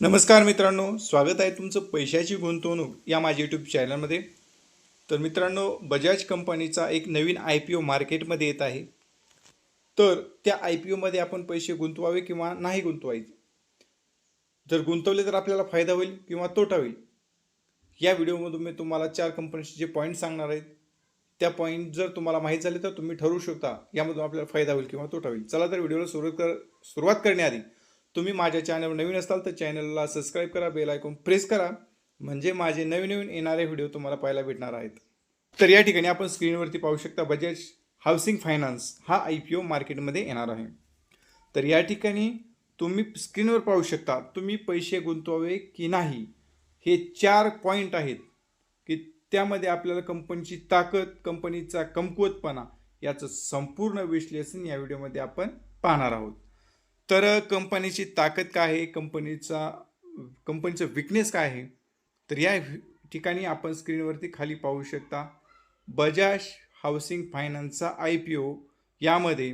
नमस्कार मित्रांनो, स्वागत आहे तुमचं पैशाची गुंतवणूक या माझ्या यूट्यूब चॅनलमध्ये. तर मित्रांनो, बजाज कंपनीचा एक नवीन IPO मार्केटमध्ये येत आहे. तर त्या IPOमध्ये आपण पैसे गुंतवावे किंवा नाही गुंतवायचे. जर गुंतवले तर आपल्याला फायदा होईल किंवा तोटा होईल. या व्हिडिओमधून मी तुम्हाला 4 कंपनीचे जे पॉईंट सांगणार आहेत, त्या पॉईंट जर तुम्हाला माहीत झाले तर तुम्ही ठरवू शकता यामधून आपल्याला फायदा होईल किंवा तोटा होईल. चला तर व्हिडिओला सुरुवात करण्याआधी तुम्ही माझ्या चॅनलवर नवीन असाल तर चॅनलला सबस्क्राईब करा, बेल आयकॉन प्रेस करा, म्हणजे माझे नवीन येणारे व्हिडिओ तुम्हाला पाहायला भेटणार आहेत. तर या ठिकाणी आपण स्क्रीनवरती पाहू शकता बजाज हाऊसिंग फायनान्स हा IPO मार्केटमध्ये येणार आहे. तर या ठिकाणी तुम्ही स्क्रीनवर पाहू शकता तुम्ही पैसे गुंतवावे की नाही, हे 4 पॉईंट आहेत की त्यामध्ये आपल्याला कंपनीची ताकद, कंपनीचा कमकुवतपणा याचं संपूर्ण विश्लेषण या व्हिडिओमध्ये आपण पाहणार आहोत. तर कंपनीची ताकद काय आहे, कंपनीचं विकनेस काय आहे, तर या ठिकाणी आपण स्क्रीनवरती खाली पाहू शकता बजाज हाऊसिंग फायनान्सचा IPO. यामध्ये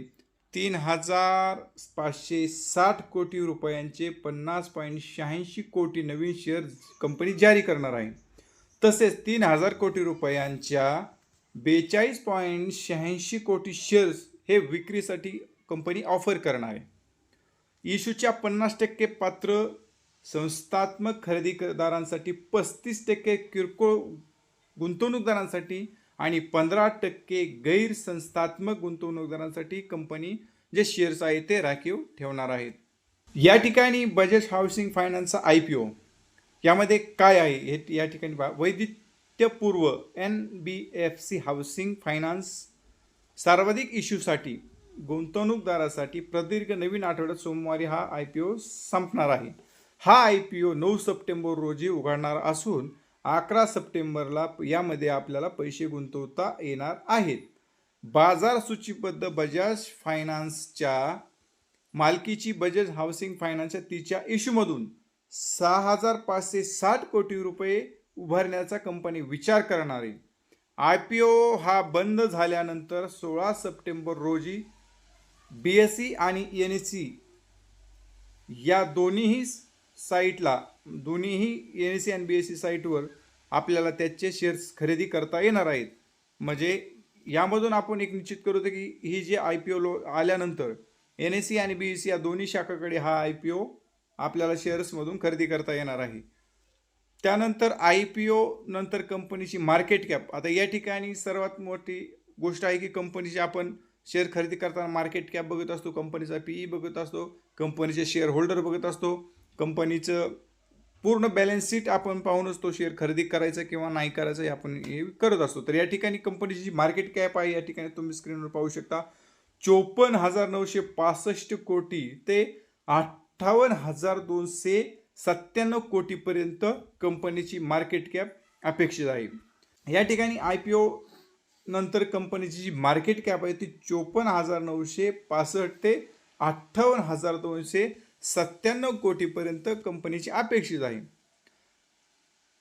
3,560 कोटी रुपयांचे 50.86 कोटी नवीन शेअर कंपनी जारी करणार आहे. तसेच 3,000 कोटी रुपयांच्या 42.86 कोटी शेअर्स हे विक्रीसाठी कंपनी ऑफर करणार आहे. इशूच्या 50% पात्र संस्थात्मक खरेदीदारांसाठी, 35% किरकोळ गुंतवणूकदारांसाठी आणि 15% गैर संस्थात्मक गुंतवणूकदारांसाठी कंपनी जे शेअर्स आहेत ते राखीव ठेवणार आहेत. या ठिकाणी बजाज हाऊसिंग फायनान्सचा IPO यामध्ये काय आहे हे या ठिकाणी वैविध्यपूर्व NBFC हाऊसिंग फायनान्स सर्वाधिक इश्यूसाठी गुंतवणूकदारासाठी प्रदीर्घ नवीन आठवड्यात सोमवारी हा IPO संपणार आहे. हा IPO 9 सप्टेंबर रोजी उघडणार असून 11 सप्टेंबरला यामध्ये आपल्याला पैसे गुंतवता येणार आहेत. बाजार सूचीबद्ध बजाज फायनान्सच्या मालकीची बजाज हाऊसिंग फायनान्सच्या तिच्या इश्यूमधून 6,560 कोटी रुपये उभारण्याचा कंपनी विचार करणार आहे. IPO हा बंद झाल्यानंतर 16 सप्टेंबर रोजी BSE आणि NSE या दोन्ही NSE आणि BSE साईटवर आपल्याला त्याचे शेअर्स खरेदी करता येणार आहेत. म्हणजे यामधून आपण एक निश्चित करू की ही जे IPO आल्यानंतर NSE आणि BSE या दोन्ही शाखाकडे हा IPO आपल्याला शेअर्समधून खरेदी करता येणार आहे. त्यानंतर IPO नंतर कंपनीची मार्केट कॅप. आता या ठिकाणी सर्वात मोठी गोष्ट आहे की कंपनीची आपण शेअर खरेदी करताना मार्केट कॅप बघत असतो, कंपनीचा PE बघत असतो, कंपनीचे शेअर होल्डर बघत असतो, कंपनीचं पूर्ण बॅलन्स शीट आपण पाहूनच तो शेअर खरेदी करायचा किंवा नाही करायचा हे आपण करत असतो. तर या ठिकाणी कंपनीची जी मार्केट कॅप आहे या ठिकाणी तुम्ही स्क्रीनवर पाहू शकता 54,965 कोटी ते 58,297 कोटीपर्यंत कंपनीची मार्केट कॅप अपेक्षित आहे. या ठिकाणी IPO नंतर कंपनीची जी मार्केट कॅप आहे ती 54,965 ते 58,297 कोटीपर्यंत कंपनीची अपेक्षित आहे.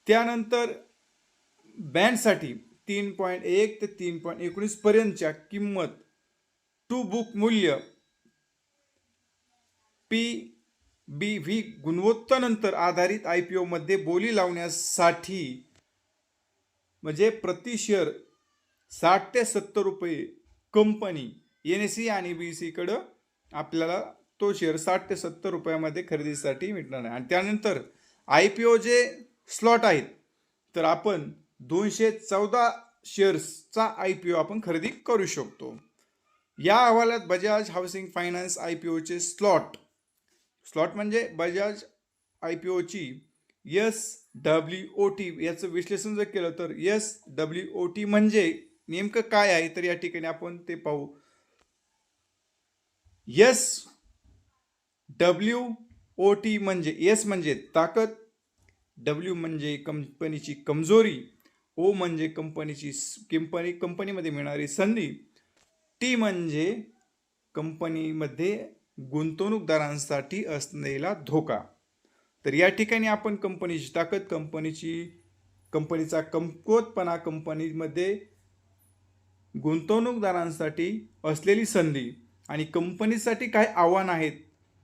त्यानंतर बँडसाठी 3.1 ते 3.19 पर्यंतच्या किंमत टू बुक मूल्य PBV गुणवत्तेनंतर आधारित IPO मध्ये बोली लावण्यासाठी म्हणजे प्रति शेअर 60 ते 70 रुपये कंपनी NSE आणि BSE कडं आपल्याला तो शेअर 60 ते 70 रुपयामध्ये खरेदीसाठी मिळणार आहे. आणि त्यानंतर IPO जे स्लॉट आहेत तर आपण 214 शेअर्सचा IPO आपण खरेदी करू शकतो. या अहवालात बजाज हाऊसिंग फायनान्स IPOचे स्लॉट म्हणजे बजाज IPOची SWOT याचं विश्लेषण जर केलं तर SWOT म्हणजे नेमकं काय आहे तर या ठिकाणी आपण ते पाहू. SWOT म्हणजे S म्हणजे ताकद, W म्हणजे कंपनीची कमजोरी, O म्हणजे कंपनीमध्ये मिळणारी संधी, T म्हणजे कंपनीमध्ये गुंतवणूकदारांसाठी असलेला धोका. तर या ठिकाणी आपण कंपनीची ताकद, कंपनीचा कमकुवतपणा, कंपनीमध्ये गुंतवणूकदारांसाठी असलेली संधी आणि कंपनीसाठी काय आव्हान आहेत,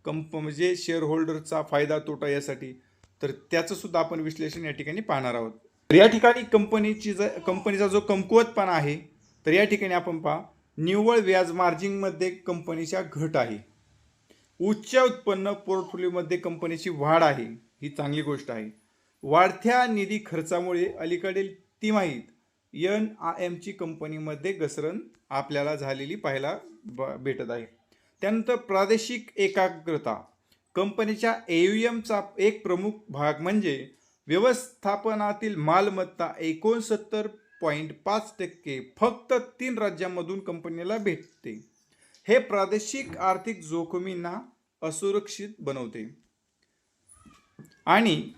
म्हणजे शेअर होल्डरचा फायदा तोटा यासाठी तर त्याचं सुद्धा आपण विश्लेषण या ठिकाणी पाहणार आहोत. तर या ठिकाणी कंपनीचा जो कमकुवतपणा आहे, तर या ठिकाणी आपण पहा निव्वळ व्याज मार्जिनमध्ये कंपनीच्या घट आहे. उच्च उत्पन्न पोर्टफोलिओमध्ये कंपनीची वाढ आहे, ही चांगली गोष्ट आहे. वाढत्या निधी खर्चामुळे अलीकडील तिमाहीत NIMची कंपनीमध्ये घसरण आपल्याला झालेली पाहायला भेटत आहे. त्यानंतर प्रादेशिक एकाग्रता. कंपनीच्या AUMचा एक प्रमुख भाग म्हणजे व्यवस्थापनातील मालमत्ता 69.5% फक्त 3 राज्यांमधून कंपनीला भेटते. हे प्रादेशिक आर्थिक जोखमींना असुरक्षित बनवते. आणि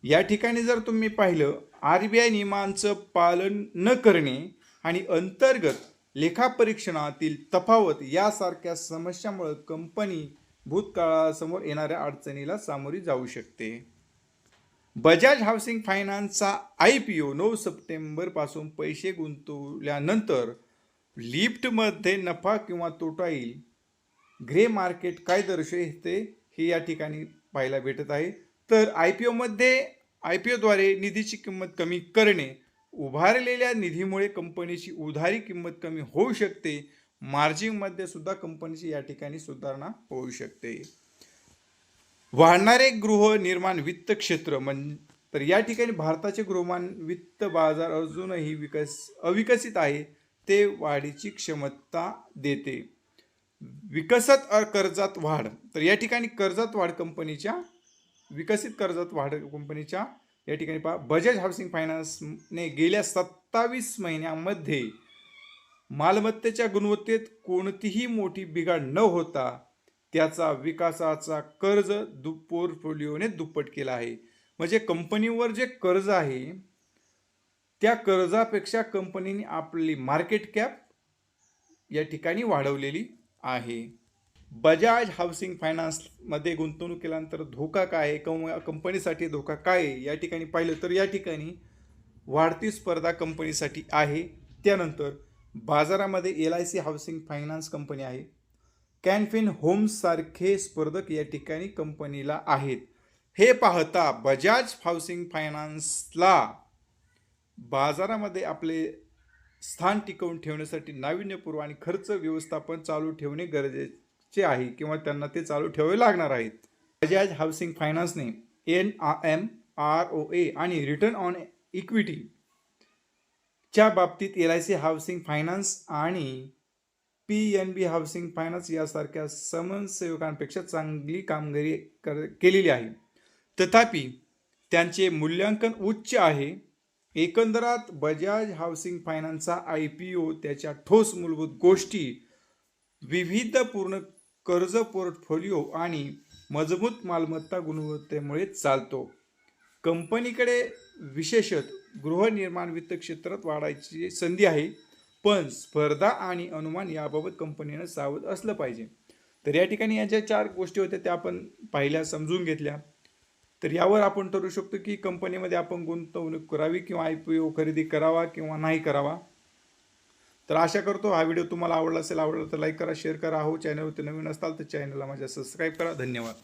या ठिकाणी जर तुम्ही पाहिलं, RBI नियमांचं पालन न करणे आणि अंतर्गत लेखापरीक्षणातील तफावत यासारख्या समस्यामुळे कंपनी भूतकाळासमोर येणाऱ्या अडचणीला सामोरी जाऊ शकते. बजाज हाऊसिंग फायनान्सचा IPO 9 सप्टेंबरपासून पैसे गुंतवल्यानंतर लिफ्टमध्ये नफा किंवा तोटा येईल. ग्रे मार्केट काय दर्शवते हे या ठिकाणी पाहायला भेटत आहे. तर IPOद्वारे निधीची किंमत कमी करणे, उभारलेल्या निधीमुळे कंपनीची उधारी किंमत कमी होऊ शकते. मार्जिनमध्ये सुद्धा कंपनीची या ठिकाणी सुधारणा होऊ शकते. वाढणारे गृहनिर्माण वित्त क्षेत्र तर या ठिकाणी भारताचे गृहनिर्माण वित्त बाजार अजूनही अविकसित आहे. ते वाढीची क्षमता देते. विकसित कर्जात वाढ. तर या ठिकाणी विकसित कर्जात वाढ कंपनीच्या या ठिकाणी पहा, बजाज हाऊसिंग फायनान्सने गेल्या 27 महिन्यामध्ये मालमत्तेच्या गुणवत्तेत कोणतीही मोठी बिघाड न होता त्याचा विकासाचा कर्ज पोर्टफोलिओने दुप्पट केला आहे. म्हणजे कंपनीवर जे कर्ज आहे त्या कर्जापेक्षा कंपनीने आपली मार्केट कॅप या ठिकाणी वाढवलेली आहे. बजाज हाऊसिंग फायनान्समध्ये गुंतवणूक केल्यानंतर धोका काय आहे, कंपनीसाठी धोका काय आहे, या ठिकाणी पाहिलं तर या ठिकाणी वाढती स्पर्धा कंपनीसाठी आहे. त्यानंतर बाजारामध्ये LIC हाऊसिंग फायनान्स कंपनी आहे. कॅनफिन होम्स सारखे स्पर्धक या ठिकाणी कंपनीला आहेत. हे पाहता बजाज हाऊसिंग फायनान्सला बाजारामध्ये आपले स्थान टिकवून ठेवण्यासाठी नाविन्यपूर्ण आणि खर्च व्यवस्थापन चालू ठेवणे गरजेचे आहे किंवा त्यांना ते चालू ठेवावे लागणार आहेत. बजाज हाऊसिंग फायनान्सने NIM, ROA आणि रिटर्न ऑन इक्विटी च्या बाबतीत LIC हाऊसिंग फायनान्स आणि PNB हाऊसिंग फायनान्स यासारख्या समाजसेवकांपेक्षा चांगली कामगिरी केलेली आहे. तथापि त्यांचे मूल्यांकन उच्च आहे. एकंदरात बजाज हाऊसिंग फायनान्सचा IPO त्याच्या ठोस मूलभूत गोष्टी, विविधपूर्ण कर्ज पोर्टफोलिओ आणि मजबूत मालमत्ता गुणवत्तेमुळे चालतो. कंपनीकडे विशेषतः गृहनिर्माण वित्त क्षेत्रात वाढायची संधी आहे, पण स्पर्धा आणि अनुमान याबाबत कंपनीनं सावध असलं पाहिजे. तर या ठिकाणी या ज्या 4 गोष्टी होत्या त्या आपण पाहिल्या, समजून घेतल्या. तर यावर आपण ठरवू शकतो की कंपनीमध्ये आपण गुंतवणूक करावी किंवा IPO खरेदी करावा किंवा नाही करावा. तर आशा करतो हा व्हिडिओ तुम्हाला आवडला असेल. आवडला तर लाईक करा, शेअर करा. चॅनलवरती नवीन असाल तर चॅनलला माझ्या सबस्क्राईब करा. धन्यवाद.